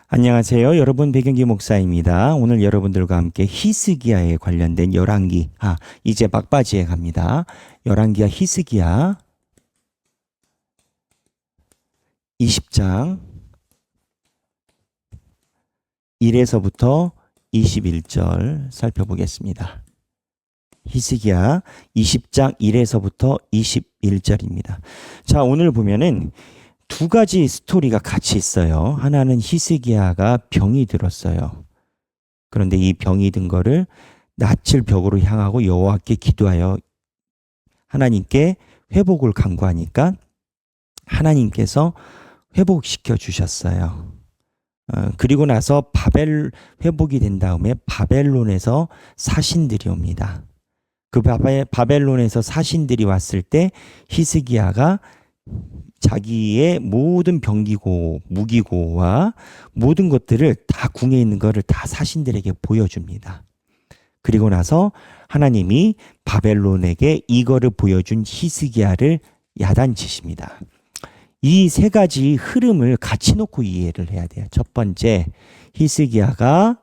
안녕하세요. 여러분 백영기 목사입니다. 오늘 여러분들과 함께 히스기야에 관련된 열왕기, 이제 막바지에 갑니다. 열왕기야 히스기야 20장 1에서부터 21절 살펴보겠습니다. 히스기야 20장 1에서부터 21절입니다. 자, 오늘 보면은 두 가지 스토리가 같이 있어요. 하나는 히스기야가 병이 들었어요. 그런데 이 병이 든 거를 낯을 벽으로 향하고 여호와께 기도하여 하나님께 회복을 간구하니까 하나님께서 회복시켜 주셨어요. 그리고 나서 회복이 된 다음에 바벨론에서 사신들이 옵니다. 그 바벨론에서 사신들이 왔을 때 히스기야가 자기의 모든 병기고 무기고와 모든 것들을 다 궁에 있는 것을 다 사신들에게 보여줍니다. 그리고 나서 하나님이 바벨론에게 이거를 보여준 히스기야를 야단치십니다. 이 세 가지 흐름을 같이 놓고 이해를 해야 돼요. 첫 번째, 히스기야가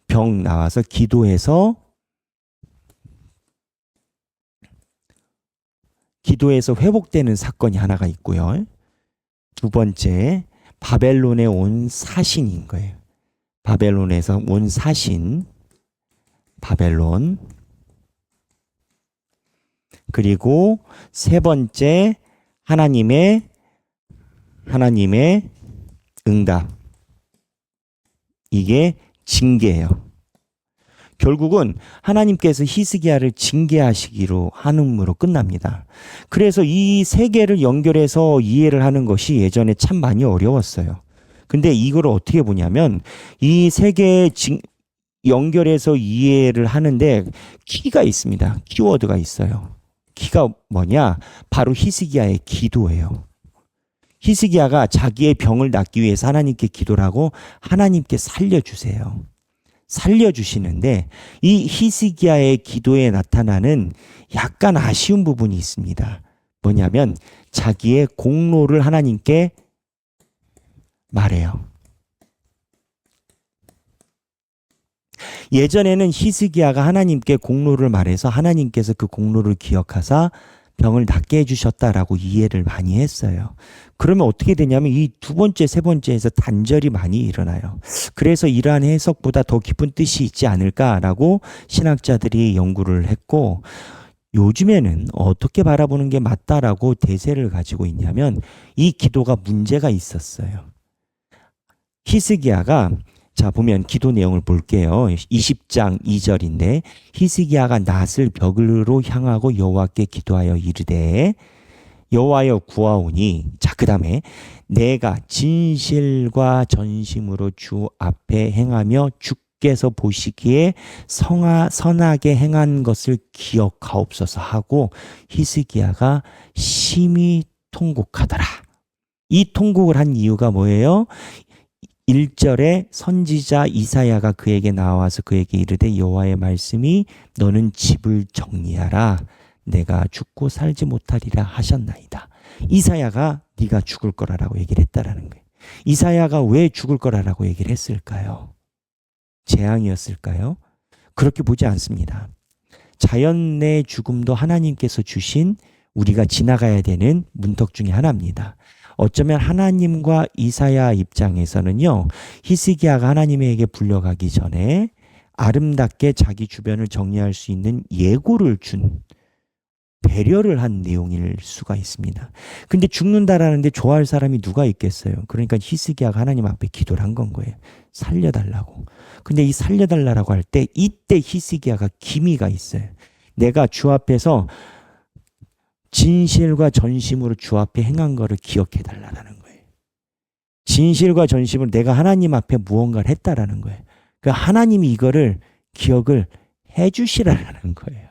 병 나와서 기도해서 회복되는 사건이 하나가 있고요. 두 번째, 바벨론에 온 사신인 거예요. 바벨론에서 온 사신, 바벨론. 그리고 세 번째, 하나님의 응답. 이게 징계예요. 결국은 하나님께서 히스기야를 징계하시기로 한음으로 끝납니다. 그래서 이 세 개를 연결해서 이해를 하는 것이 예전에 참 많이 어려웠어요. 근데 이걸 어떻게 보냐면 이 세 개 연결해서 이해를 하는데 키가 있습니다. 키워드가 있어요. 키가 뭐냐? 바로 히스기야의 기도예요. 히스기야가 자기의 병을 낫기 위해서 하나님께 기도를 하고 하나님께 살려주세요. 살려주시는데 이 히스기야의 기도에 나타나는 약간 아쉬운 부분이 있습니다. 뭐냐면 자기의 공로를 하나님께 말해요. 예전에는 히스기야가 하나님께 공로를 말해서 하나님께서 그 공로를 기억하사 병을 낫게 해주셨다라고 이해를 많이 했어요. 그러면 어떻게 되냐면 이 두 번째, 세 번째에서 단절이 많이 일어나요. 그래서 이러한 해석보다 더 깊은 뜻이 있지 않을까라고 신학자들이 연구를 했고, 요즘에는 어떻게 바라보는 게 맞다라고 대세를 가지고 있냐면 이 기도가 문제가 있었어요. 히스기야가 자, 보면 기도 내용을 볼게요. 20장 2절인데 히스기야가 낫을 벽으로 향하고 여호와께 기도하여 이르되 여호와여 구하오니, 자, 그 다음에 내가 진실과 전심으로 주 앞에 행하며 주께서 보시기에 선하게 행한 것을 기억하옵소서 하고 히스기야가 심히 통곡하더라. 이 통곡을 한 이유가 뭐예요? 1절에 선지자 이사야가 그에게 나와서 그에게 이르되 여호와의 말씀이 너는 집을 정리하라. 내가 죽고 살지 못하리라 하셨나이다. 이사야가 네가 죽을 거라고 얘기를 했다라는 거예요. 이사야가 왜 죽을 거라고 얘기를 했을까요? 재앙이었을까요? 그렇게 보지 않습니다. 자연의 죽음도 하나님께서 주신 우리가 지나가야 되는 문턱 중에 하나입니다. 어쩌면 하나님과 이사야 입장에서는요, 히스기야가 하나님에게 불려가기 전에 아름답게 자기 주변을 정리할 수 있는 예고를 준, 배려를 한 내용일 수가 있습니다. 근데 죽는다라는데 좋아할 사람이 누가 있겠어요? 그러니까 히스기야가 하나님 앞에 기도를 한 건 거예요. 살려달라고. 근데 이 살려달라고 할 때 이때 히스기야가 기미가 있어요. 내가 주 앞에서 진실과 전심으로 주 앞에 행한 거를 기억해 달라는 거예요. 진실과 전심으로 내가 하나님 앞에 무언가를 했다라는 거예요. 그러니까 하나님이 이거를 기억을 해 주시라는 거예요.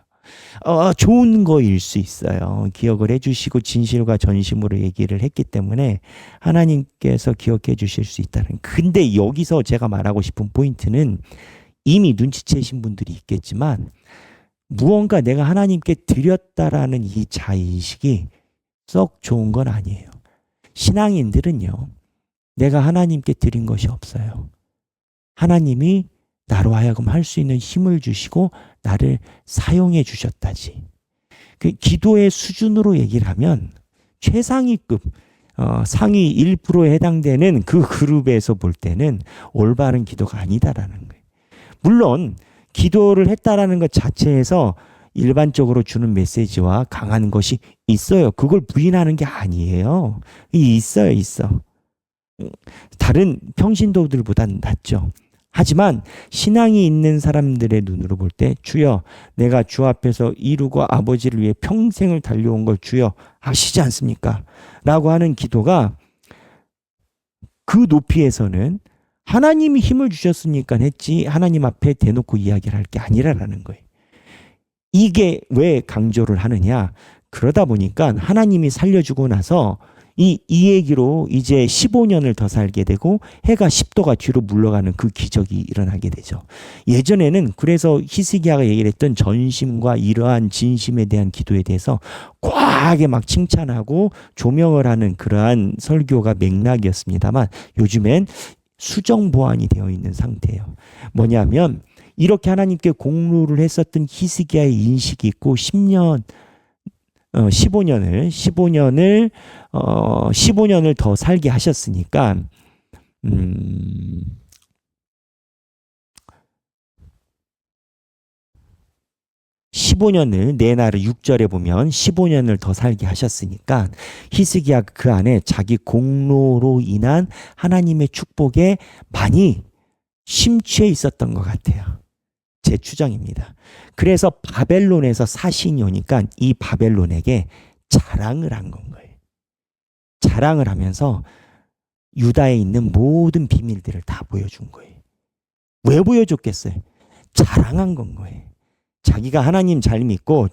좋은 거일 수 있어요. 기억을 해 주시고 진실과 전심으로 얘기를 했기 때문에 하나님께서 기억해 주실 수 있다는. 근데 여기서 제가 말하고 싶은 포인트는 이미 눈치채신 분들이 있겠지만 무언가 내가 하나님께 드렸다라는 이 자의식이 썩 좋은 건 아니에요. 신앙인들은요, 내가 하나님께 드린 것이 없어요. 하나님이 나로 하여금 할 수 있는 힘을 주시고 나를 사용해 주셨다지. 그 기도의 수준으로 얘기를 하면 최상위급 상위 1%에 해당되는 그 그룹에서 볼 때는 올바른 기도가 아니다라는 거예요. 물론 기도를 했다라는 것 자체에서 일반적으로 주는 메시지와 강한 것이 있어요. 그걸 부인하는 게 아니에요. 있어요, 있어. 다른 평신도들보다는 낫죠. 하지만 신앙이 있는 사람들의 눈으로 볼 때 주여 내가 주 앞에서 이루고 아버지를 위해 평생을 달려온 걸 주여 아시지 않습니까? 라고 하는 기도가 그 높이에서는 하나님이 힘을 주셨으니까 했지 하나님 앞에 대놓고 이야기를 할 게 아니라는 거예요. 이게 왜 강조를 하느냐? 그러다 보니까 하나님이 살려주고 나서 이 얘기로 이제 15년을 더 살게 되고 해가 10도가 뒤로 물러가는 그 기적이 일어나게 되죠. 예전에는 그래서 히스기야가 얘기를 했던 전심과 이러한 진심에 대한 기도에 대해서 과하게 막 칭찬하고 조명을 하는 그러한 설교가 맥락이었습니다만 요즘엔 수정 보완이 되어 있는 상태예요. 뭐냐면 이렇게 하나님께 공로를 했었던 히스기야의 인식이 있고 15년을 더 살게 하셨으니까 15년을 내나를 6절에 보면 15년을 더 살게 하셨으니까 히스기야 그 안에 자기 공로로 인한 하나님의 축복에 많이 심취해 있었던 것 같아요. 제 추정입니다. 그래서 바벨론에서 사신이 오니까 이 바벨론에게 자랑을 한 건 거예요. 자랑을 하면서 유다에 있는 모든 비밀들을 다 보여준 거예요. 왜 보여줬겠어요? 자랑한 건 거예요. 자기가 하나님 잘 믿고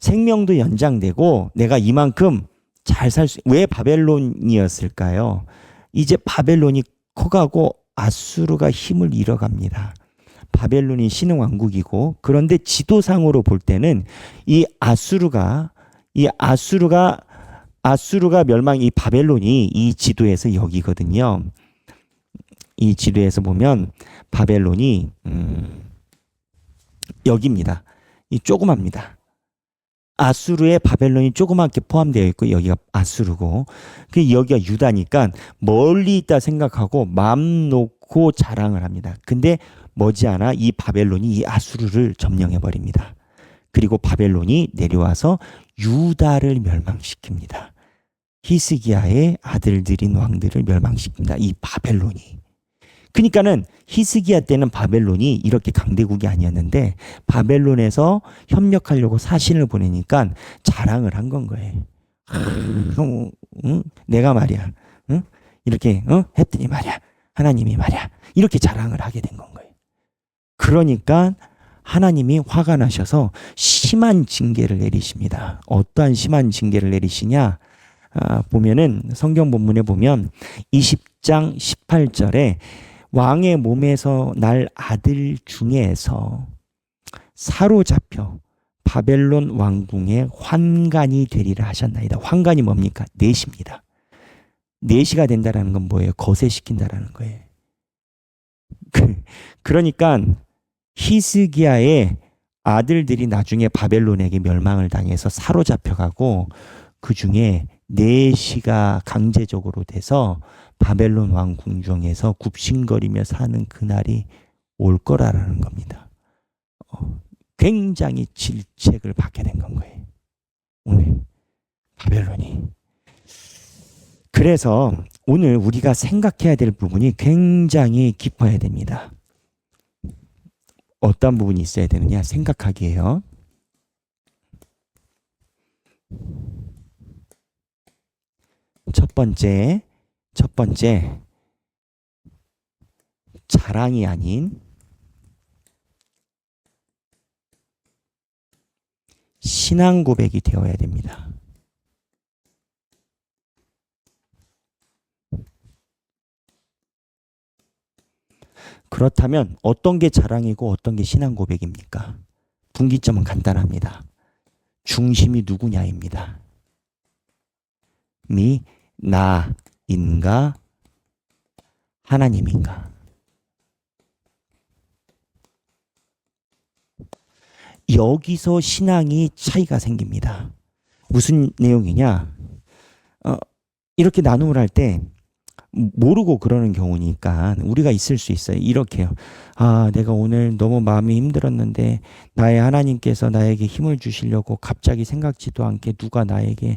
생명도 연장되고 내가 이만큼 잘 살 수, 왜 바벨론이었을까요? 이제 바벨론이 커가고 아수르가 힘을 잃어갑니다. 바벨론이 신흥왕국이고 그런데 지도상으로 볼 때는 이 아수르가 멸망, 이 바벨론이 이 지도에서 여기거든요. 이 지도에서 보면 바벨론이 여기입니다. 이 조그맣니다. 아수르에 바벨론이 조그맣게 포함되어 있고 여기가 아수르고 여기가 유다니까 멀리 있다 생각하고 마음 놓고 자랑을 합니다. 근데 머지않아 이 바벨론이 이 아수르를 점령해 버립니다. 그리고 바벨론이 내려와서 유다를 멸망시킵니다. 히스기야의 아들들인 왕들을 멸망시킵니다. 이 바벨론이. 그러니까는 히스기야 때는 바벨론이 이렇게 강대국이 아니었는데 바벨론에서 협력하려고 사신을 보내니까 자랑을 한 건 거예요. 내가 말이야, 이렇게 했더니 말이야, 하나님이 말이야, 이렇게 자랑을 하게 된 건 거예요. 그러니까 하나님이 화가 나셔서 심한 징계를 내리십니다. 어떠한 심한 징계를 내리시냐? 보면은 성경 본문에 보면 20장 18절에 왕의 몸에서 날 아들 중에서 사로잡혀 바벨론 왕궁의 환관이 되리라 하셨나이다. 환관이 뭡니까? 내시입니다. 내시가 된다라는 건 뭐예요? 거세시킨다라는 거예요. 그러니까 히스기야의 아들들이 나중에 바벨론에게 멸망을 당해서 사로잡혀가고 그 중에 내시가 강제적으로 돼서 바벨론 왕 궁정에서 굽신거리며 사는 그날이 올 거라는 겁니다. 굉장히 질책을 받게 된 건 거예요. 오늘 바벨론이. 그래서 오늘 우리가 생각해야 될 부분이 굉장히 깊어야 됩니다. 어떤 부분이 있어야 되느냐 생각하기에요. 첫 번째 자랑이 아닌 신앙 고백이 되어야 됩니다. 그렇다면 어떤 게 자랑이고 어떤 게 신앙 고백입니까? 분기점은 간단합니다. 중심이 누구냐입니다. 나인가 하나님인가? 여기서 신앙이 차이가 생깁니다. 무슨 내용이냐? 이렇게 나눔을 할 때 모르고 그러는 경우니까 우리가 있을 수 있어요. 이렇게요. 내가 오늘 너무 마음이 힘들었는데 나의 하나님께서 나에게 힘을 주시려고 갑자기 생각지도 않게 누가 나에게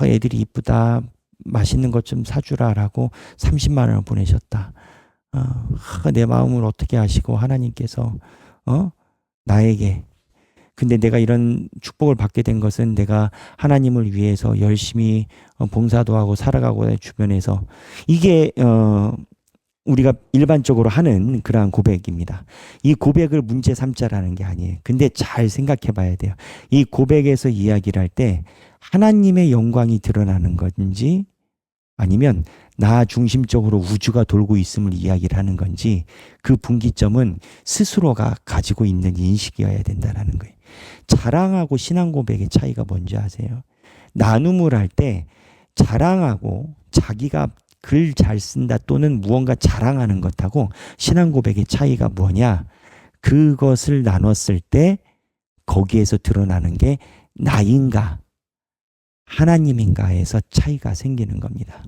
애들이 이쁘다, 맛있는 것 좀 사주라라고 30만 원을 보내셨다. 내 마음을 어떻게 아시고 하나님께서 나에게, 근데 내가 이런 축복을 받게 된 것은 내가 하나님을 위해서 열심히 봉사도 하고 살아가고 내 주변에서, 이게 우리가 일반적으로 하는 그러한 고백입니다. 이 고백을 문제 삼자라는 게 아니에요. 근데 잘 생각해 봐야 돼요. 이 고백에서 이야기를 할 때 하나님의 영광이 드러나는 건지 아니면 나 중심적으로 우주가 돌고 있음을 이야기를 하는 건지, 그 분기점은 스스로가 가지고 있는 인식이어야 된다는 거예요. 자랑하고 신앙 고백의 차이가 뭔지 아세요? 나눔을 할 때 자랑하고 자기가 글 잘 쓴다 또는 무언가 자랑하는 것하고 신앙 고백의 차이가 뭐냐? 그것을 나눴을 때 거기에서 드러나는 게 나인가 하나님인가에서 차이가 생기는 겁니다.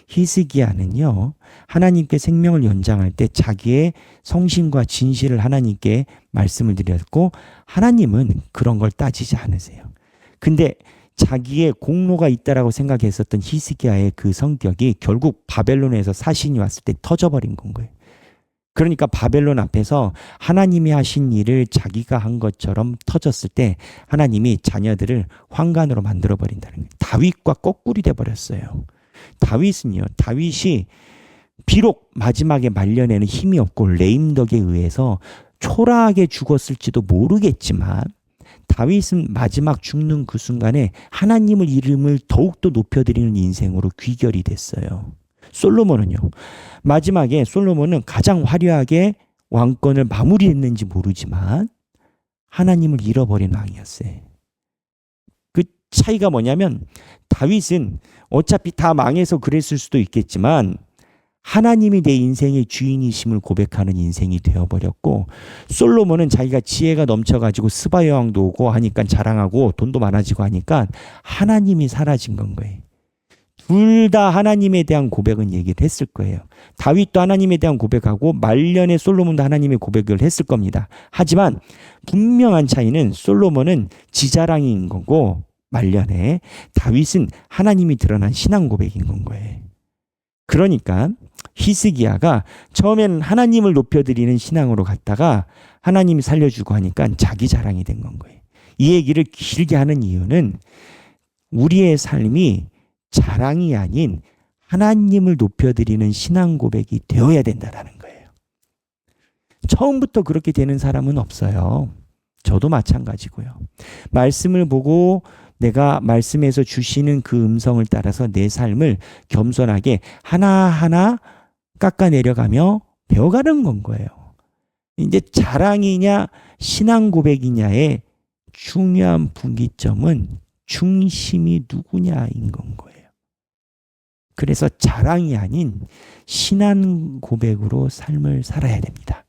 히스기야는요, 하나님께 생명을 연장할 때 자기의 성신과 진실을 하나님께 말씀을 드렸고, 하나님은 그런 걸 따지지 않으세요. 근데 자기의 공로가 있다라고 생각했었던 히스기야의 그 성격이 결국 바벨론에서 사신이 왔을 때 터져버린 건 거예요. 그러니까 바벨론 앞에서 하나님이 하신 일을 자기가 한 것처럼 터졌을 때 하나님이 자녀들을 환관으로 만들어버린다는 거예요. 다윗과 거꾸리 돼버렸어요. 다윗이 비록 마지막에 말년에는 힘이 없고 레임덕에 의해서 초라하게 죽었을지도 모르겠지만, 다윗은 마지막 죽는 그 순간에 하나님의 이름을 더욱더 높여드리는 인생으로 귀결이 됐어요. 솔로몬은요, 마지막에 솔로몬은 가장 화려하게 왕권을 마무리했는지 모르지만 하나님을 잃어버린 왕이었어요. 그 차이가 뭐냐면, 다윗은 어차피 다 망해서 그랬을 수도 있겠지만 하나님이 내 인생의 주인이심을 고백하는 인생이 되어버렸고, 솔로몬은 자기가 지혜가 넘쳐가지고 스바 여왕도 오고 하니까 자랑하고 돈도 많아지고 하니까 하나님이 사라진 건 거예요. 둘 다 하나님에 대한 고백은 얘기를 했을 거예요. 다윗도 하나님에 대한 고백하고 말년에 솔로몬도 하나님의 고백을 했을 겁니다. 하지만 분명한 차이는 솔로몬은 지자랑인 거고 말년에 다윗은 하나님이 드러난 신앙 고백인 건 거예요. 그러니까 히스기야가 처음에는 하나님을 높여드리는 신앙으로 갔다가 하나님이 살려주고 하니까 자기 자랑이 된 건 거예요. 이 얘기를 길게 하는 이유는 우리의 삶이 자랑이 아닌 하나님을 높여드리는 신앙 고백이 되어야 된다는 거예요. 처음부터 그렇게 되는 사람은 없어요. 저도 마찬가지고요. 말씀을 보고 내가 말씀에서 주시는 그 음성을 따라서 내 삶을 겸손하게 하나하나 깎아내려가며 배워가는 건 거예요. 이제 자랑이냐 신앙 고백이냐의 중요한 분기점은 중심이 누구냐인 건 거예요. 그래서 자랑이 아닌 신앙 고백으로 삶을 살아야 됩니다.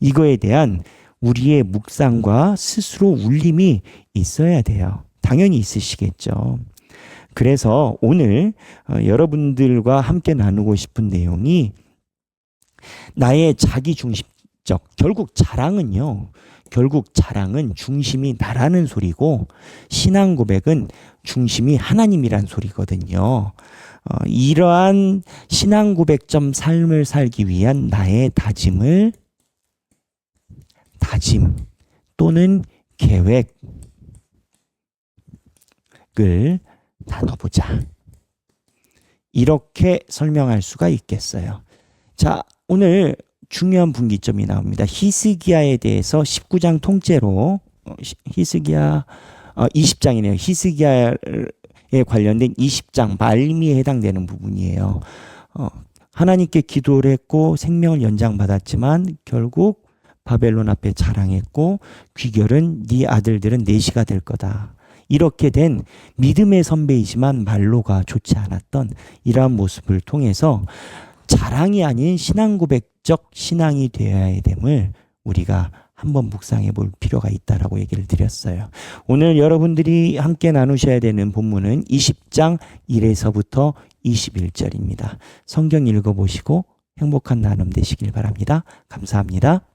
이거에 대한 우리의 묵상과 스스로 울림이 있어야 돼요. 당연히 있으시겠죠. 그래서 오늘 여러분들과 함께 나누고 싶은 내용이 나의 자기 중심적, 결국 자랑은 중심이 나라는 소리고 신앙 고백은 중심이 하나님이란 소리거든요. 이러한 신앙 고백점 삶을 살기 위한 나의 다짐 또는 계획을 나눠보자. 이렇게 설명할 수가 있겠어요. 자, 오늘 중요한 분기점이 나옵니다. 히스기야에 대해서 19장 통째로 히스기야 20장이네요. 히스기야에 관련된 20장 말미에 해당되는 부분이에요. 하나님께 기도를 했고 생명을 연장받았지만 결국 바벨론 앞에 자랑했고 귀결은 네 아들들은 내시가 될 거다. 이렇게 된 믿음의 선배이지만 말로가 좋지 않았던 이러한 모습을 통해서 자랑이 아닌 신앙 고백적 신앙이 되어야 됨을 우리가 한번 묵상해 볼 필요가 있다라고 얘기를 드렸어요. 오늘 여러분들이 함께 나누셔야 되는 본문은 20장 1에서부터 21절입니다. 성경 읽어보시고 행복한 나눔 되시길 바랍니다. 감사합니다.